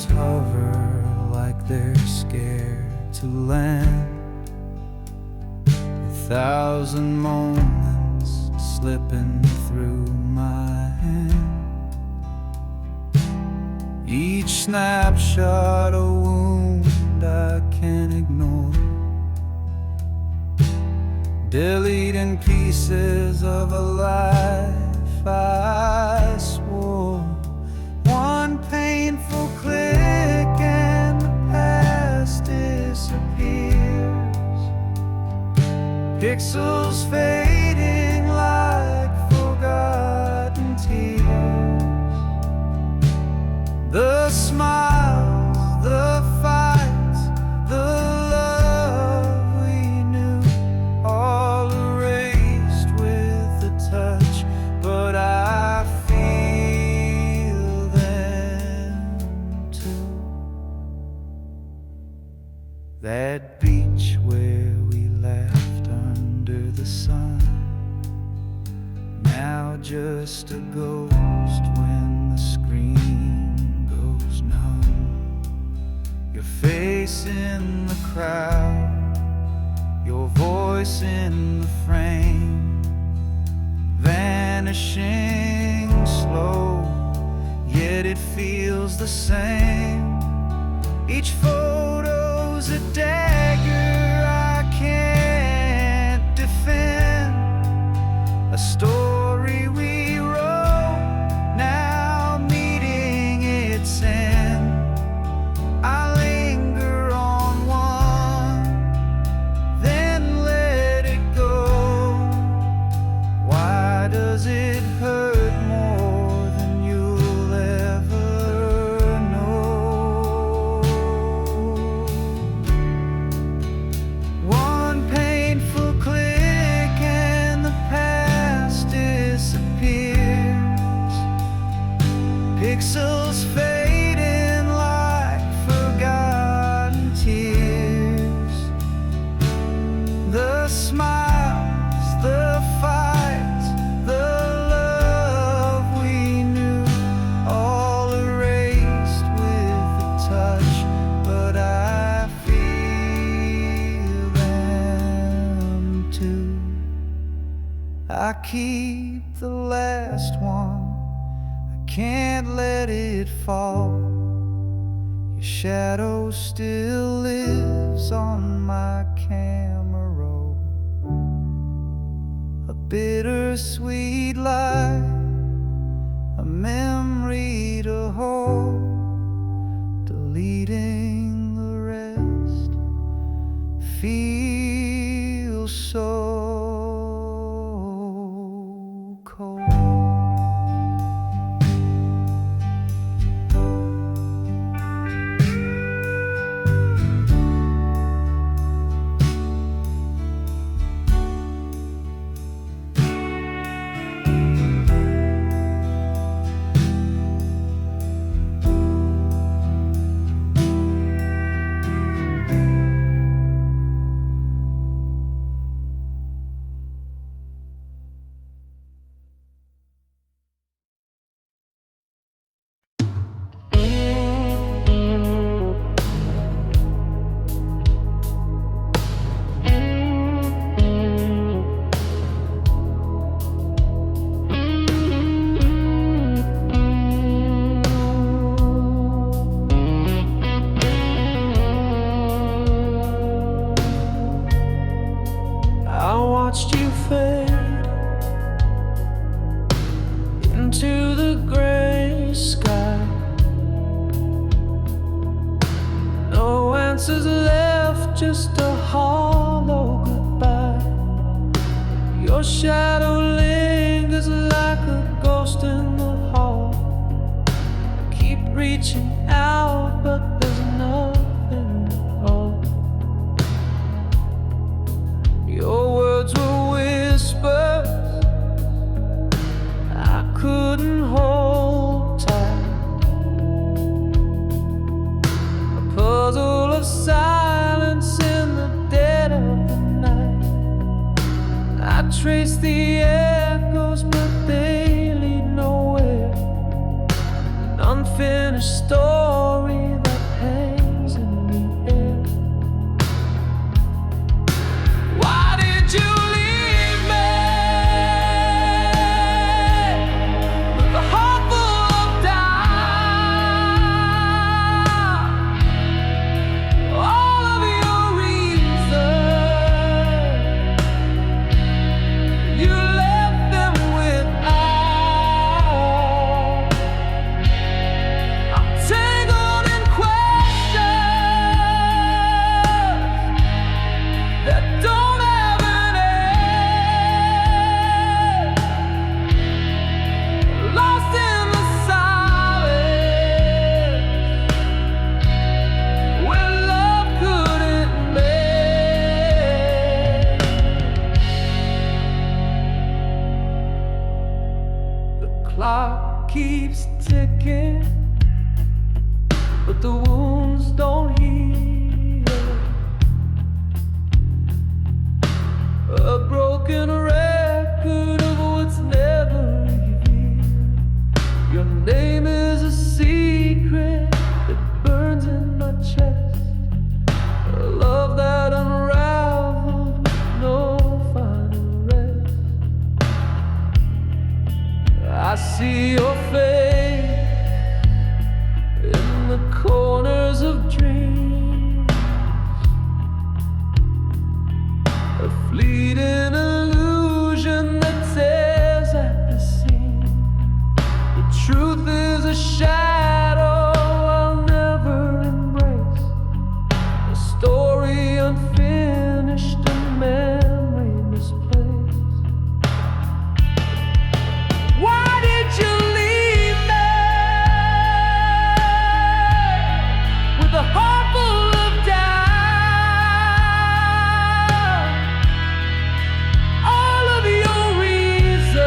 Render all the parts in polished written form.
shadows hover like they're scared to land. 1,000 moments slipping through my hand, each snapshot a wound I can't ignore, deleting pieces of a life I swore. One painful click and the past disappears, pixels fading like forgotten tears. The smiles, the fights, the love we knew, all erased with a touch, but I feel them too. That beach where we laughed under the sun, now just a ghost when the screen goes numb. Your face in the crowd, your voice in the frame, vanishing slow, yet it feels the same. Each photo's a dagger I can't defend, a story we wrote, now meeting its end. I linger on one, then let it go. Why does it hurt more than you'll ever know? One painful click and the past disappears, pixels fading like forgotten tears. The smiles, the fights, the love we knew, all erased with a touch, but I feel them too. I keep the last one, I can't let it fall. Your shadow still lives on my camera roll, a bittersweet lie, a memory to hold, deleting the rest feels so cold. I watched you fade into the gray sky. No answers left, just a hollow goodbye. Your shadow lingers like a ghost in the hall. I keep reaching out, but there's nothing at all. Your words were whispers I couldn't hold tight, a puzzle of silence in the dead of the night. I trace the echoes, but they lead nowhere, an unfinished story but the wounds don't heal. A broken record of what's never revealed. Your name is a secret that burns in my chest. A love that unraveled with no final rest. I see your face in the corners of dreams, a fleeting illusion that tears at the seam. The truth is a shadow I'll never embrace, a story unfinished, a memory misplaced. Why did you leave me with a heart full of doubt? All of your reasons,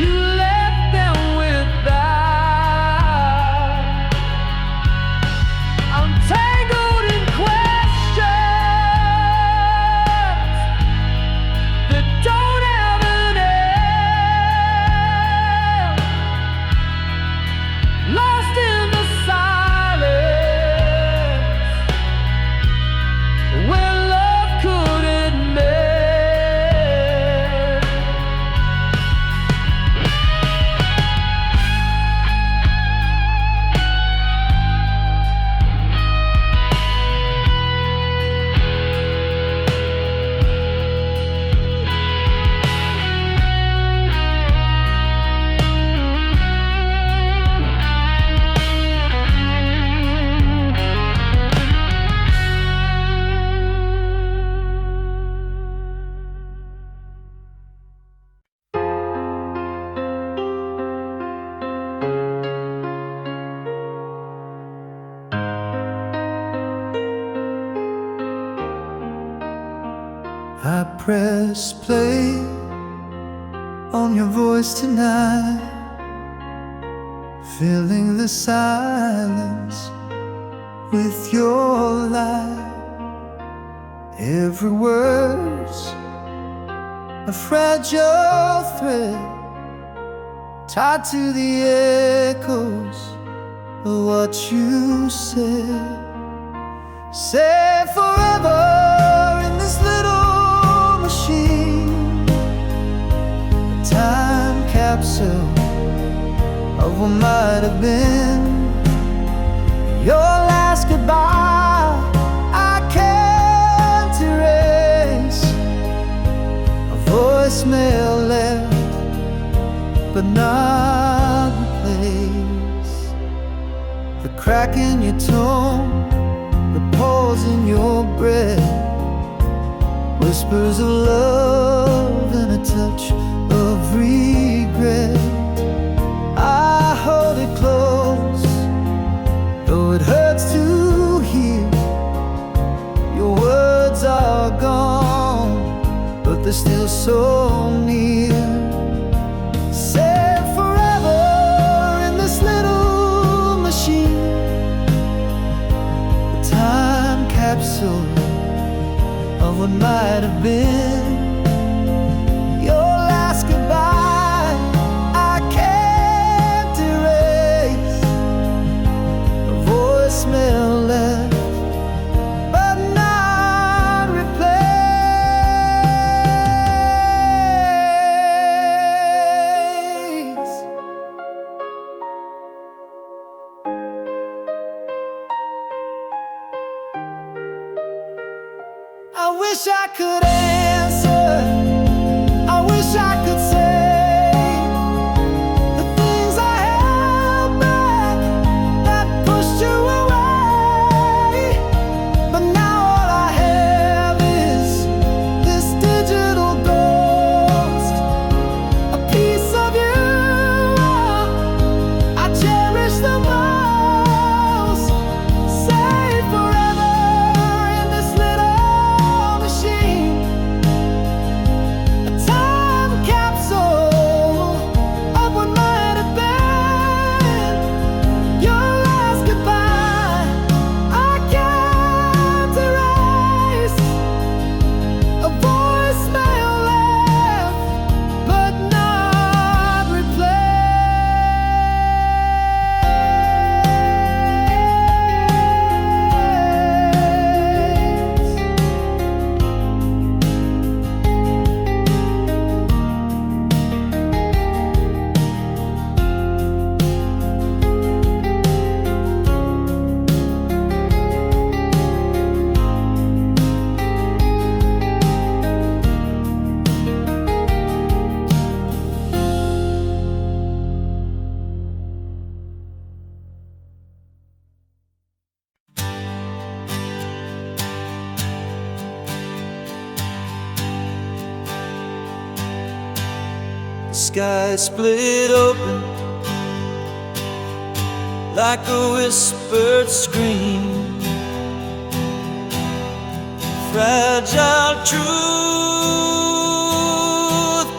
you left them without. I'm tangled in questions that don't have an end, lost in the silence where love couldn't mend. I press play on your voice tonight, filling the silence with your light. Every word's a fragile thread tied to the echoes of what you said. Say forever in this little machine, a time capsule of what might have been. Your last goodbye I can't erase, a voicemail left but not replaced. The crack in your tone, the pause in your breath, whispers of love and a touch of regret. I hold it close, though it hurts to hear. Your words are gone, but they're still so near. Say forever in this little machine, a time capsule of what might have been. Your last goodbye I can't erase, a voicemail left but not replaced. I wish I could answer, I wish I could say the things I held back that pushed you away. But now all I have is this digital ghost, a piece of you I cherish the most. Say forever in this little machine, sky split open like a whispered scream. Fragile truth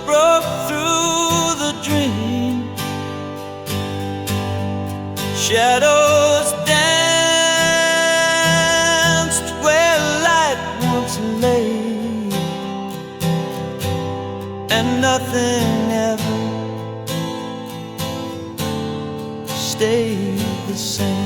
broke through the dream. Shadows danced where light once lay, and nothing ever stayed the same.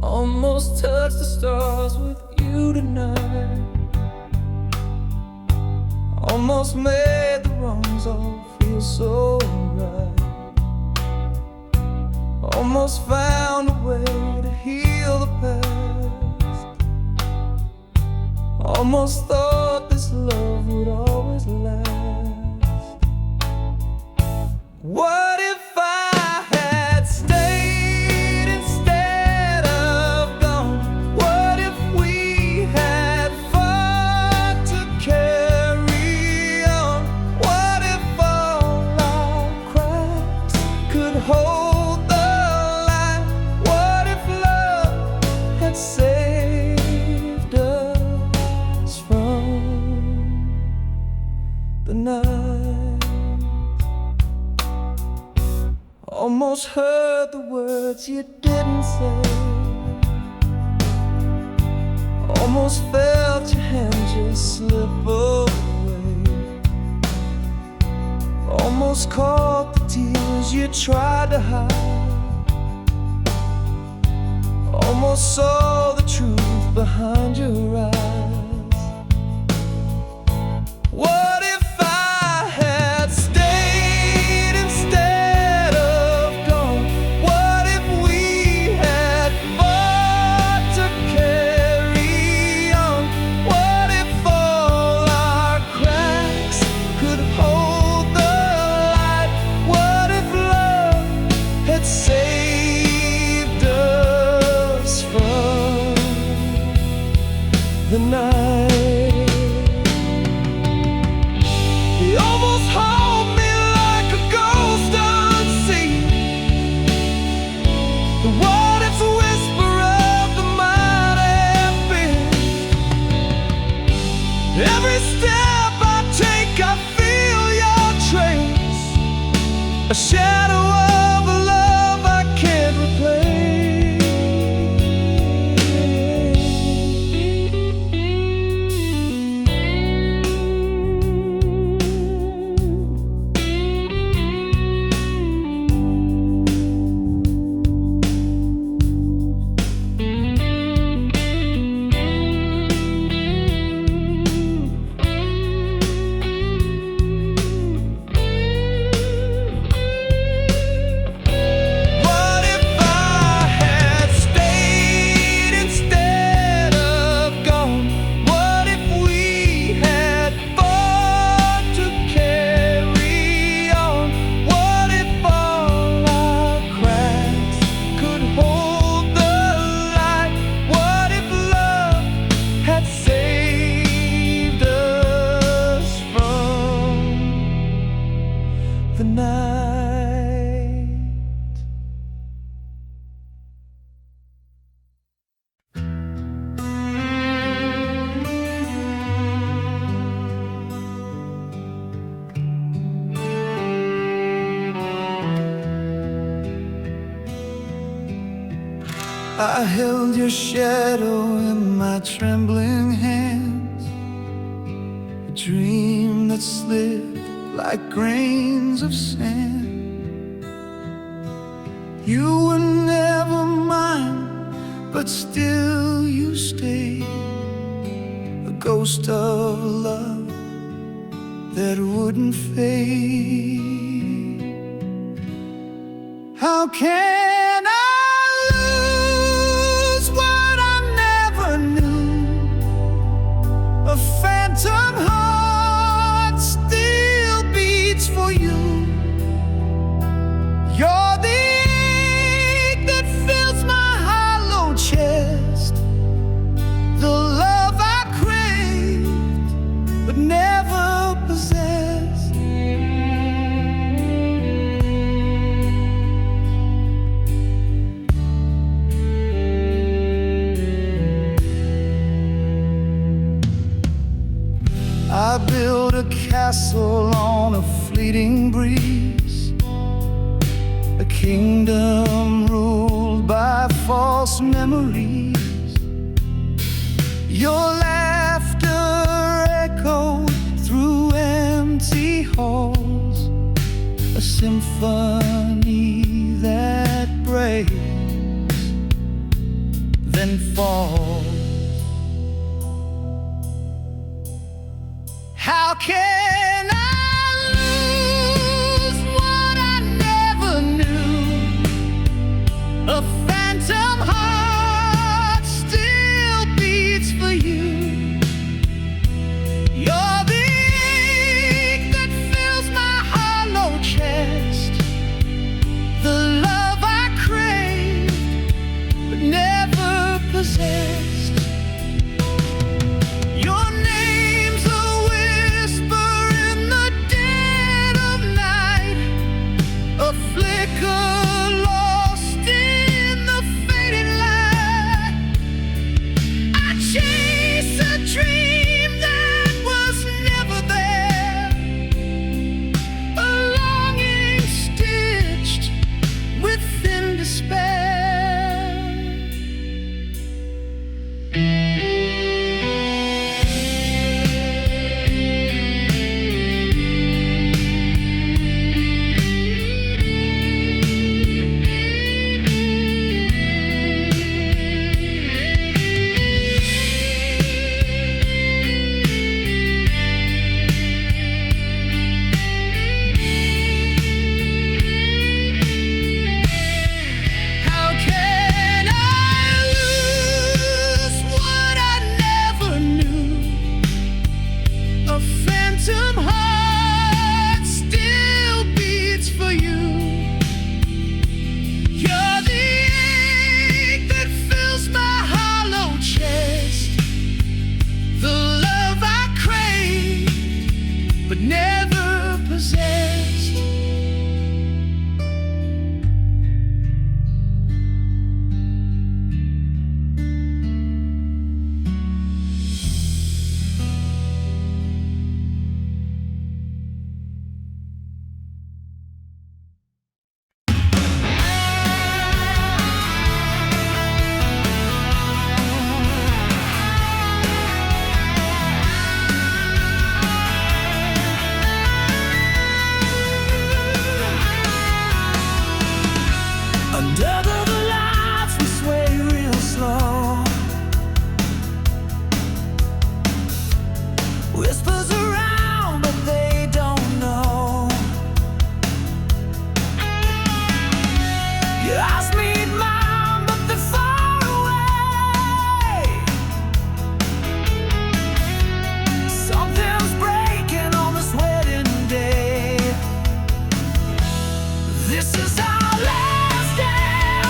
Almost touched the stars with you tonight. Almost made the wrongs all feel so right. Almost found a way to heal the past. Almost thought this love would always last. What if I had stayed instead of gone? What if we had fought to carry on? What if all our cracks could hold the light? What if love had saved us from the night? Almost heard the words you didn't say. Almost felt your hand just slip away. Almost caught the tears you tried to hide. Almost saw the truth behind your eyes. What if I had stayed instead of gone? What if we had fought to carry on? What if all our cracks could hold the light? What if love had saved us from the night? He almost held me like a ghost unseen. The what if's whisper of the mighty beast. Every step I take, I feel your trace. A shadow of a love I can't replace. I held your shadow in my trembling hands, a dream that slipped like grains of sand. You were never mine, but still you stayed, a ghost of love that wouldn't fade. How can I lose what I never knew? A phantom heart still beats for you. You're the ache that fills my hollow chest, the love I craved but never possessed. I built a castle on a fleeting breeze, a kingdom ruled by false memories. Your laughter echoed through empty halls, a symphony that breaks, then falls. How can I lose what I never knew? A phantom heart still beats for you. You're the ache that fills my hollow chest, the love I craved but never possessed. This is our last day.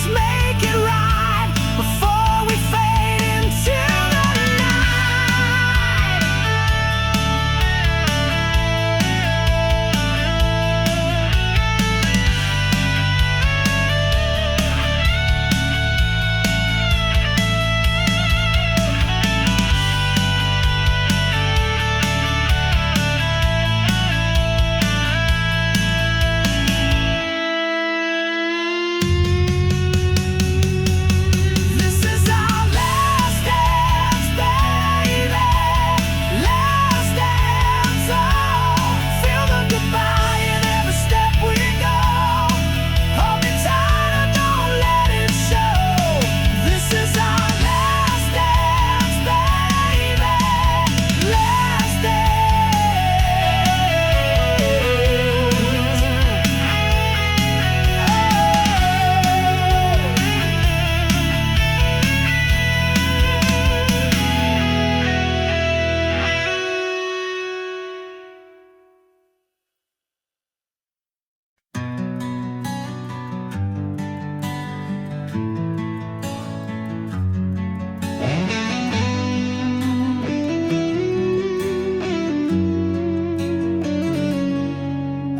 let's make it right before we fade into the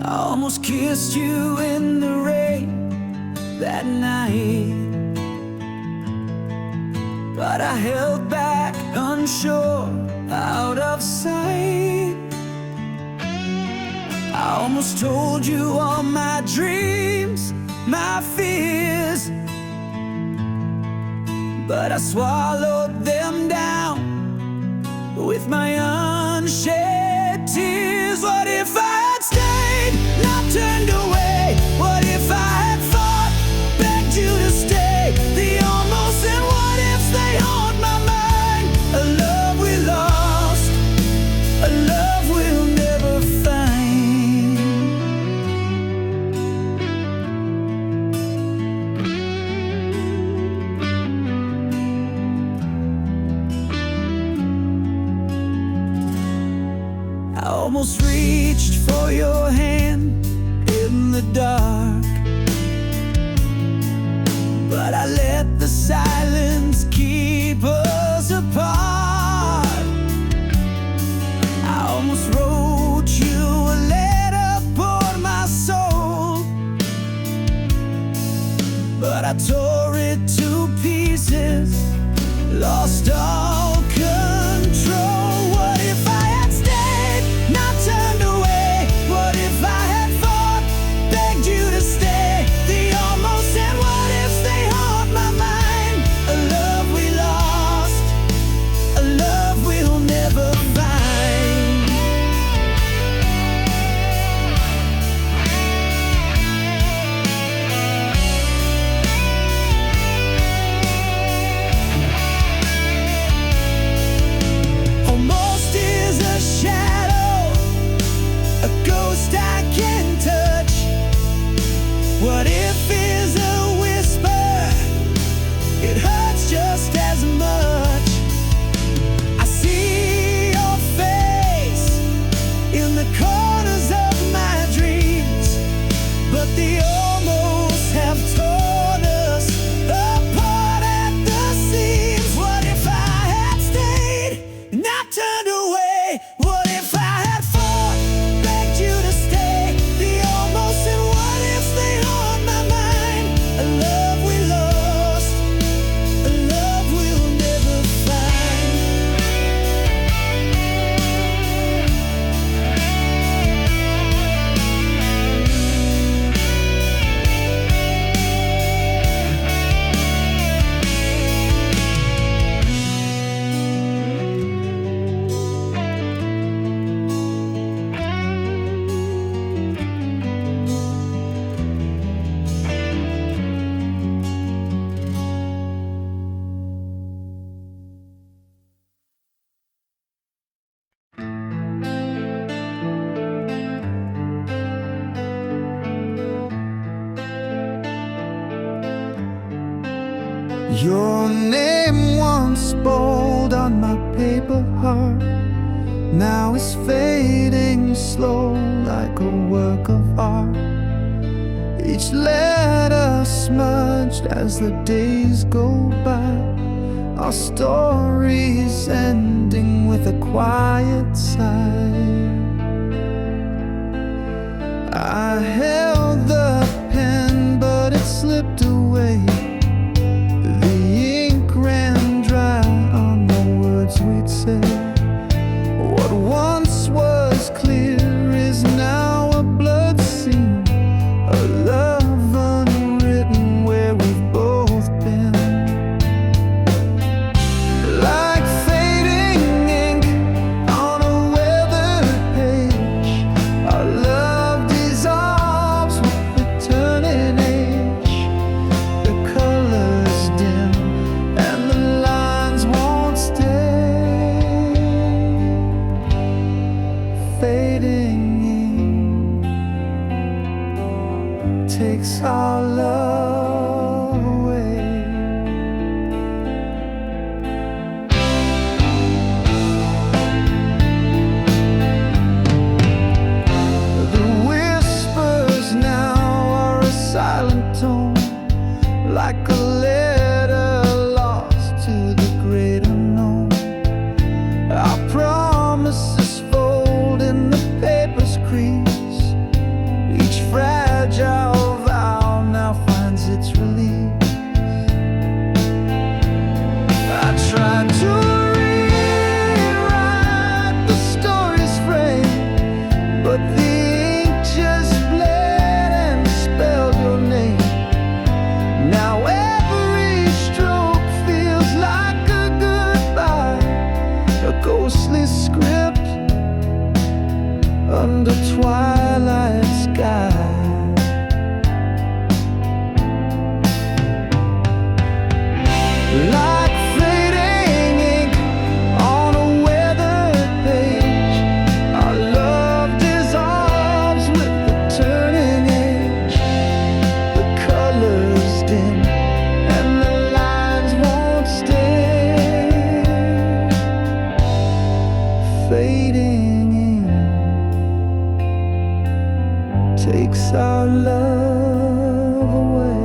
almost kissed you in the rain that night, but I held back, unsure, out of sight. I almost told you all my dreams, my fears, but I swallowed them down with my unshed tears. What if I had stayed, not turned away? What if I had fought, begged you to stay? The almost and what ifs, they haunt my mind. A love we lost, a love we'll never find. I almost reached for your hand in the dark, but I let the silence keep us apart. I almost wrote you a letter, poured my soul, but I tore it to pieces, lost all control. What if I had stayed, not turned away? What if I had fought, begged you to stay? The almost and what ifs, they haunt my mind. A love we lost, a love we'll never find. Almost is a shadow, a ghost I can touch. What if is a whisper, it hurts just as much. I see your face in the corners of my dreams, but the almost have torn us apart at the seams. What if I had stayed, not turned away? What if I had fought, begged you to stay? The almost and what ifs, they haunt my mind. A love we lost, a love we'll never find. Your name once bold on my paper heart, now is fading slow like a work of art. Each letter smudged changed as the days go by. Our stories ending with a quiet sigh. I held the pen, but it slipped away. The ink ran dry on the words we'd say. What once was clear is now a blood scene, a love unwritten where we've both been. Like fading ink on a weathered page, our love dissolves with the turning age. The colors dim and the lines won't stay. Fading ink takes our love away. The whispers now are a silent tone, like a letter lost to the great unknown. Our promises fold in the paper's crease. Each fragile vow now finds its release. I tried to rewrite the story's frame, but the ink just bled and spelled your name. Now every stroke feels like a goodbye, a ghostly script under twilight sky. Like fading ink on a weathered page, our love dissolves with the turning age. The colors dim and the lines won't stay. Fading ink takes our love away.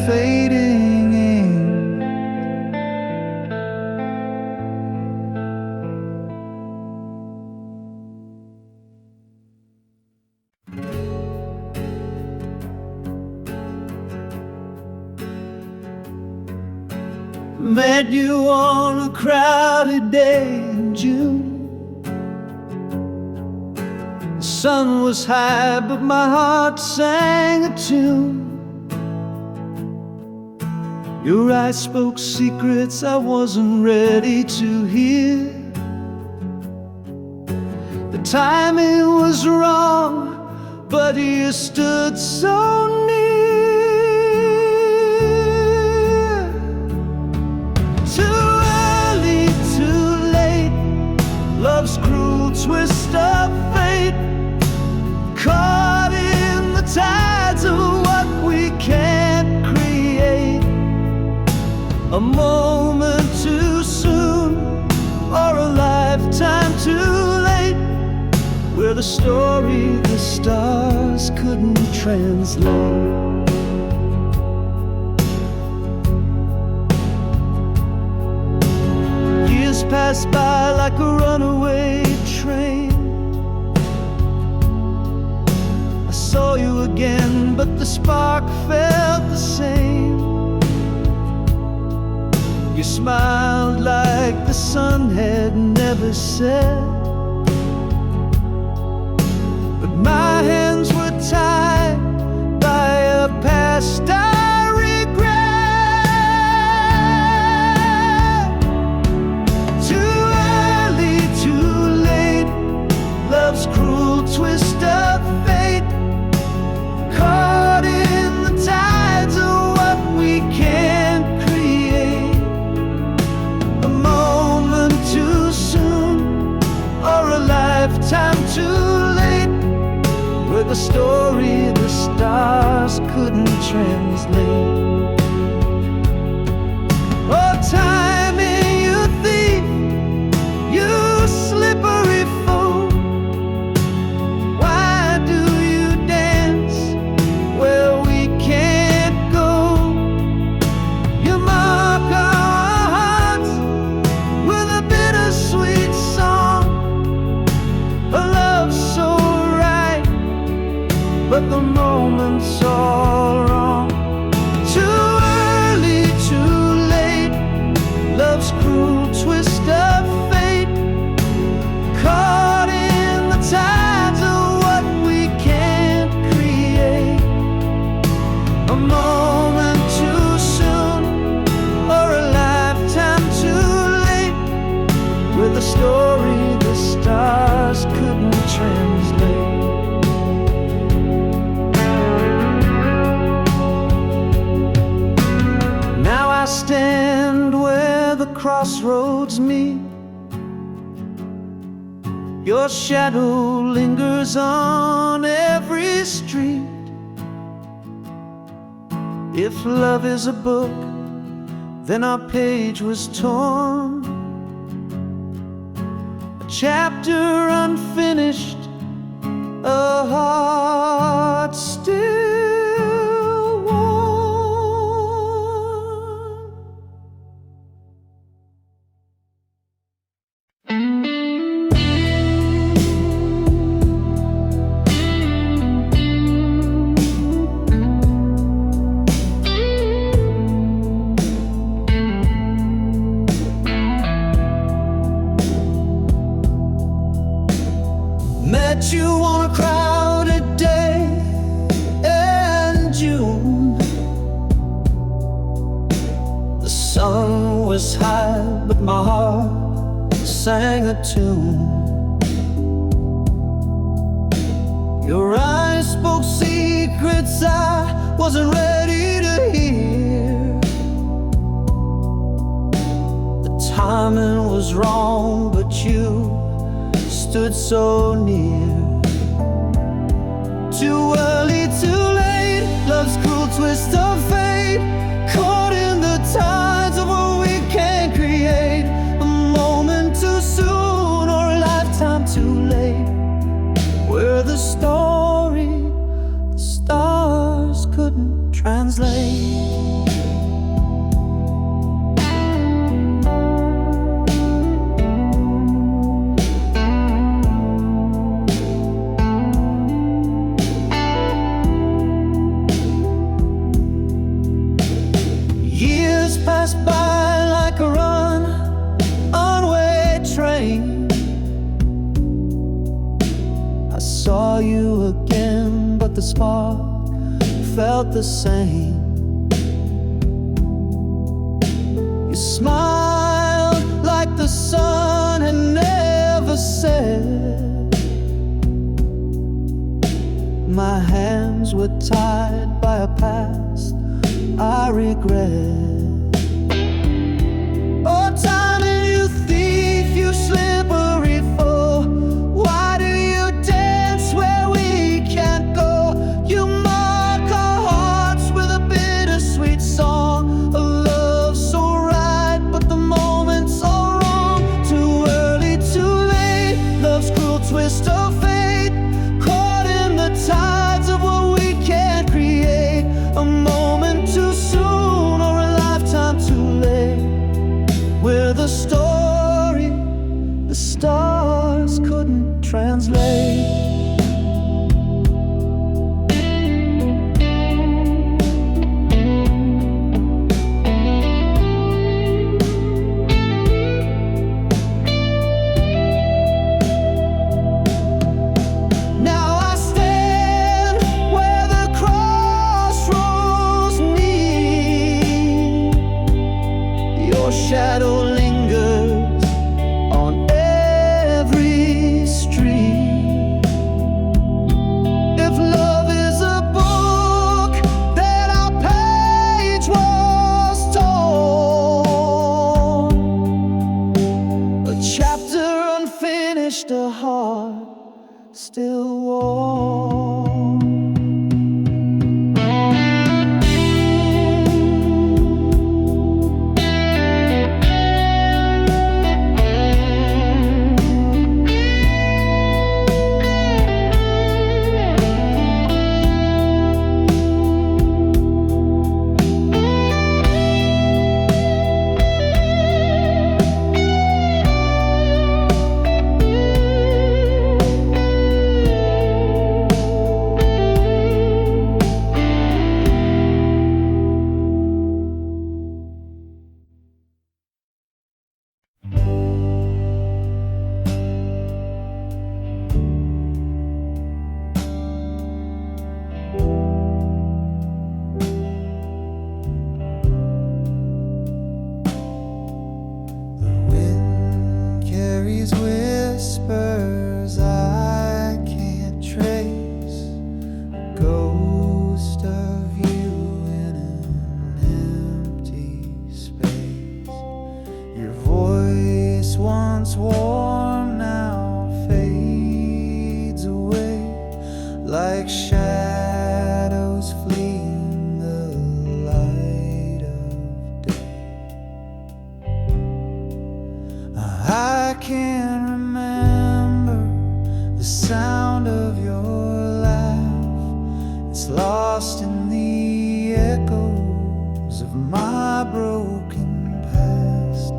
Fading ink. Met you on a crowded day in June. The sun was high, but my heart sang a tune. Your eyes spoke secrets I wasn't ready to hear. The timing was wrong, but you stood so near. Too early, too late, love's cruel twist of fate. Caught in the tides of what we can't create. A moment too soon, or a lifetime too late, where the story the stars couldn't translate. Years passed by like a runaway train. I saw you again, but the spark felt the same. You smiled like the sun had never set. But my hands were tied by a past I regret. Too early, too late, love's cruel twist of fate. Caught in the tides of what we can't stand where the crossroads meet. Your shadow lingers on every street. If love is a book, then our page was torn. A chapter unfinished, a heart still warm. Met you on a crowded day in June. The sun was high, but my heart sang a tune. Your eyes spoke secrets I wasn't ready to hear. The timing was wrong, but you stood so near. Too early, too late, love's cruel twist of fate, caught in the tides of what we can't create. A moment too soon or a lifetime too late. We're the story the stars couldn't translate. Pass by like a runaway train. I saw you again, but the spark felt the same. You smiled like the sun had never set. My hands were tied by a past I regret. Slippery foe, why do you dance where we can't go? You mark our hearts with a bittersweet song, a love so right, but the moment's so wrong. Too early, too late, love's cruel twist of fate, caught in the tides of what we can't create. A moment too soon or a lifetime too late. We're the story the stars couldn't translate. Now I stand where the crossroads meet. Your shadow lingers on every street. If love is a book, then our page was torn. A chapter unfinished, a heart still warm. can remember the sound of your laugh. It's lost in the echoes of my broken past.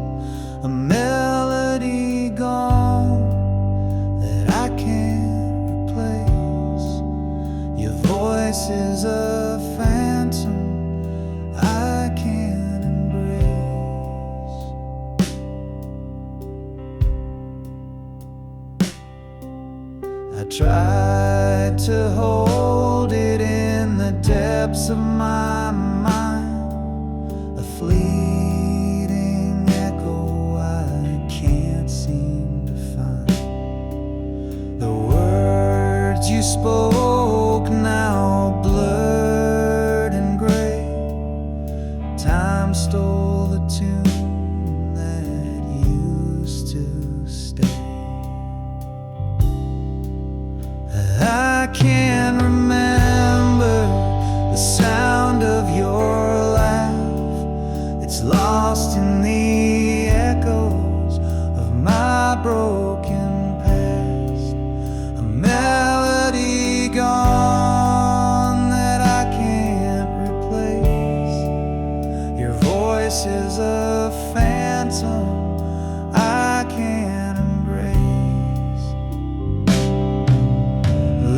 A melody gone that I can't replace. Your voice is a phantom I can't embrace. I tried to hold it in the depths of my mind, a fleeting echo I can't seem to find. The words you spoke now blurred and gray. Time stole the tune that used to stay. I can't remember the sound of your laugh. It's lost in the echoes of my broken past. A melody gone that I can't replace. Your voice is a phantom I can't embrace.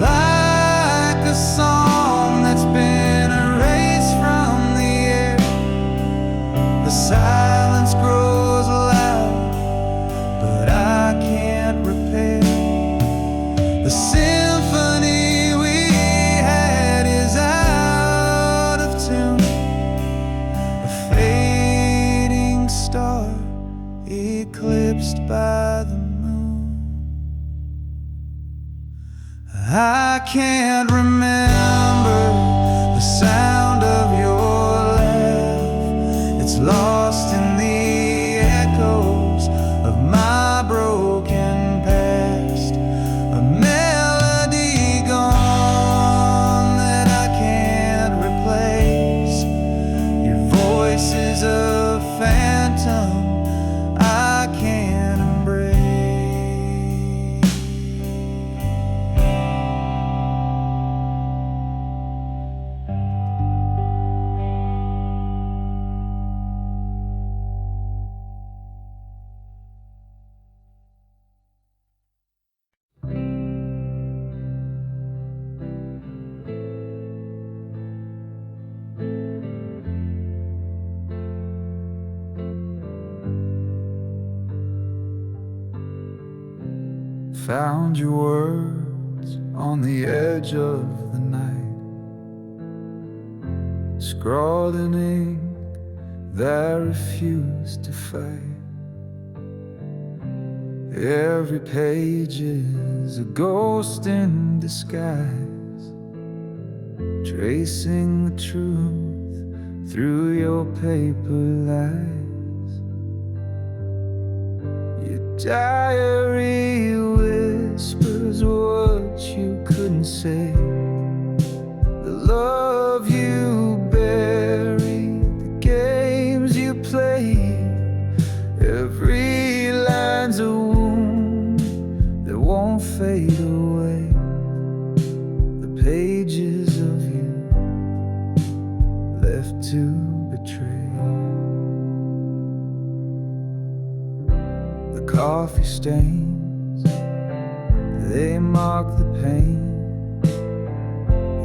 Like a song that's been erased from the air, the silence grows loud, but I can't repair. The symphony we had is out of tune. A fading star eclipsed by the moon. I can't remember the sound of your laugh. It's lost in the echoes of my broken past. A melody gone that I can't replace. Your voice is a phantom I can't embrace. Found your words on the edge of the night, scrawled in ink that refused to fade. Every page is a ghost in disguise, tracing the truth through your paper lies. Your diary whispers what you couldn't say. The love you buried, the games you played. Every line's a wound that won't fade away. The pages of you left to betray. The coffee stains, they mark the pain.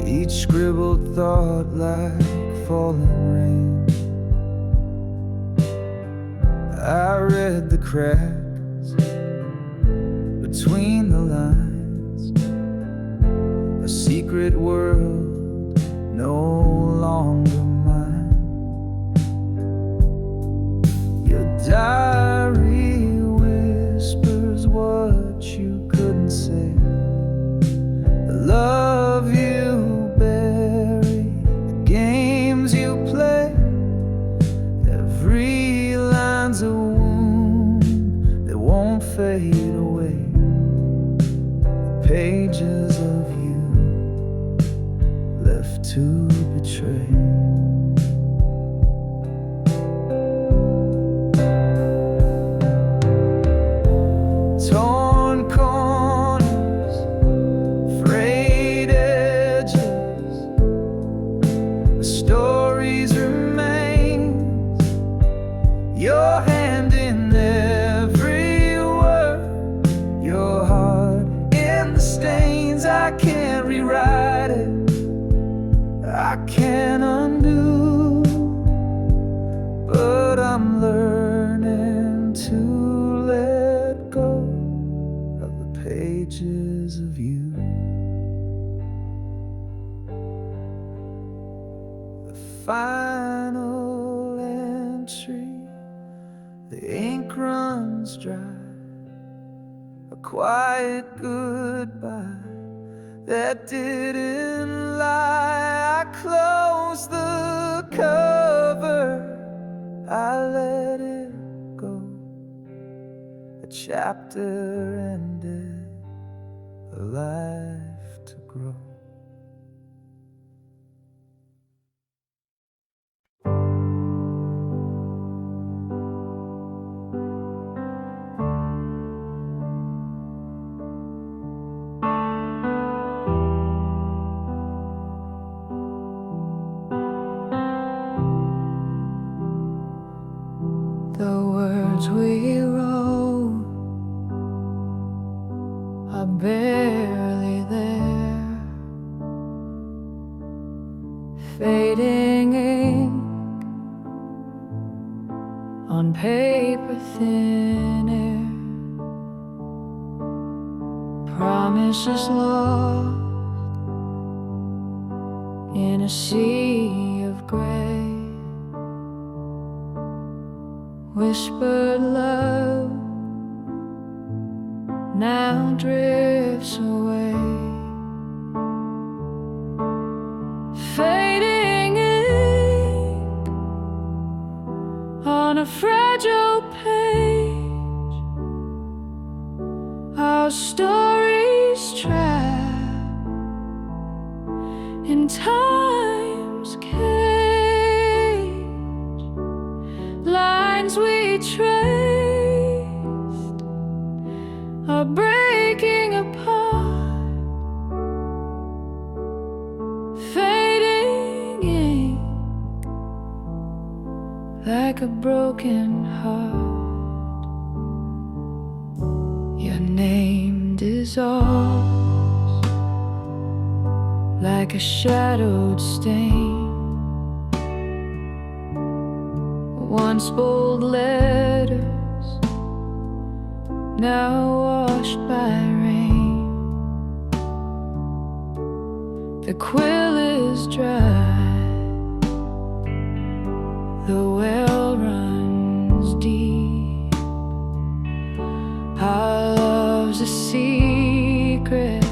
Each scribbled thought like falling rain. I read the cracks between the lines. A secret world no longer mine. Your diary whispers what you couldn't say. The love you buried, the games you play. Every line's a wound that won't fade away. The pages of you left to betray. ink runs dry, a quiet goodbye that didn't lie. I closed the cover, I let it go. A chapter ended, a life to grow. The words we wrote are barely there, fading ink on paper thin air, promises lost in a sea of gray. Whispered love now drifts away, fading ink on a fragile page. Our stories trapped in time's cage, lines we traced are breaking apart, fading ink like a broken heart. Your name dissolves like a shadowed stain, once bold letters now washed by rain. The quill is dry, the well runs deep. Our love's a secret,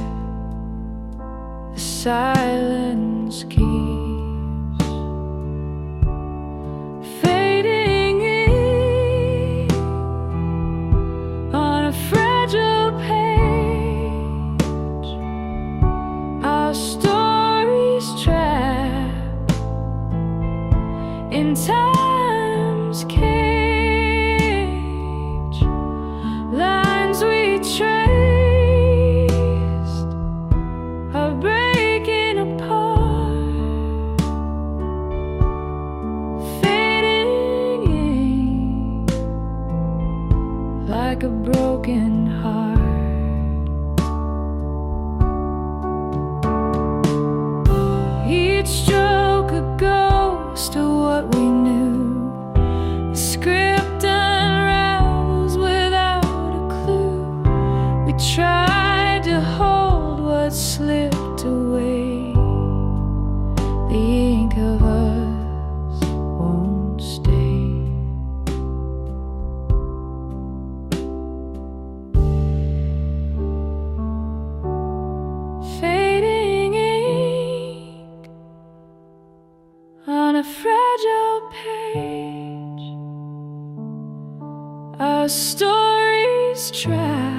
the silence keeps. Fading ink on a fragile page, our stories trapped in time's cage, lines we traced are breaking apart, fading ink like a broken heart. Each stroke a ghost of what we knew, the script unravels without a clue. We tried to hold what slipped away, the ink of us won't stay. Fading ink on a fragile page, our stories trapped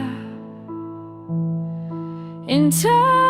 in time.